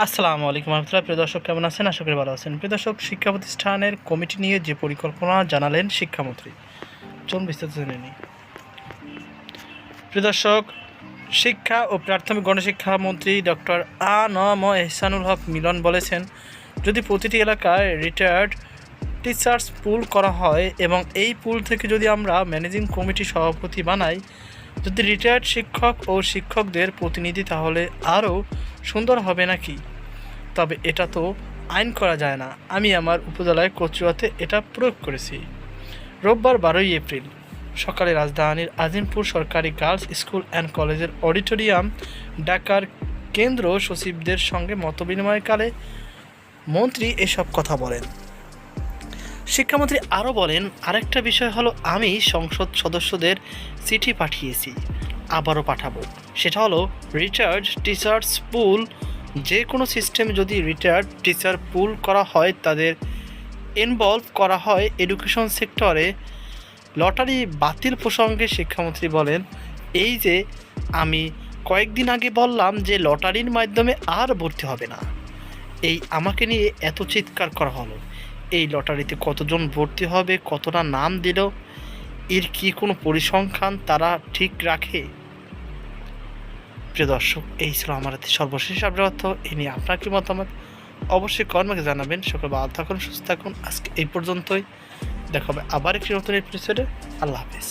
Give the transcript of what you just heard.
আসসালামু আলাইকুম রহমতুল্লাহ। প্রিয় দর্শক, কেমন আছেন? আশা করি ভালো আছেন। প্রিয় দর্শক, শিক্ষা প্রতিষ্ঠানের কমিটি নিয়ে যে পরিকল্পনা জানালেন শিক্ষামন্ত্রী, চলুন বিস্তারিত জেনে নিই। প্রিয় দর্শক, শিক্ষা ও প্রাথমিক গণশিক্ষা মন্ত্রী ডক্টর আ.ন.ম এহসানুল হক মিলন বলেছেন, যদি প্রতিটি এলাকায় রিটায়ার্ড টিচার্স পুল করা হয় এবং এই পুল থেকে যদি আমরা ম্যানেজিং কমিটি সভাপতি বানাই, যদি রিটায়ার্ড শিক্ষক ও শিক্ষকদের প্রতিনিধি, তাহলে আরও সুন্দর হবে নাকি? তবে এটা তো আইন করা যায় না। আমি আমার উপজেলায় কচুয়াতে এটা প্রয়োগ করেছি। রোববার 12ই এপ্রিল সকালে রাজধানীর আজিমপুর সরকারি গার্লস স্কুল অ্যান্ড কলেজের অডিটোরিয়াম ঢাকার কেন্দ্র সচিবদের সঙ্গে মতবিনিময়কালে মন্ত্রী এসব কথা বলেন। শিক্ষামন্ত্রী আরও বলেন, আরেকটা বিষয় হলো, আমি সংসদ সদস্যদের চিঠি পাঠিয়েছি, আবারও পাঠাবো। সেটা হলো রিটায়ার্ড টিচার্স পুল। যে কোনো সিস্টেমে যদি রিটায়ার্ড টিচার পুল করা হয়, তাদের ইনভলভ করা হয় এডুকেশন সেক্টরে। লটারি বাতিল প্রসঙ্গে শিক্ষামন্ত্রী বলেন, এই যে আমি কয়েকদিন আগে বললাম যে লটারির মাধ্যমে আর ভর্তি হবে না, এই আমাকে নিয়ে এত চিৎকার করা হলো। এই লটারিতে কতজন ভর্তি হবে, কতটা নাম দিল, এর কি কোনো পরিসংখ্যান তারা ঠিক রাখে? প্রিয় দর্শক, এই ছিল আমার সর্বশেষ আপডেট। এ নিয়ে আপনার কি মতামত অবশ্যই কর্মকে জানাবেন। সকল ভালো থাকুন, সুস্থ থাকুন। আজকে এই পর্যন্তই, দেখা হবে আবার একটি নতুন এপিসোডে। আল্লাহ হাফেজ।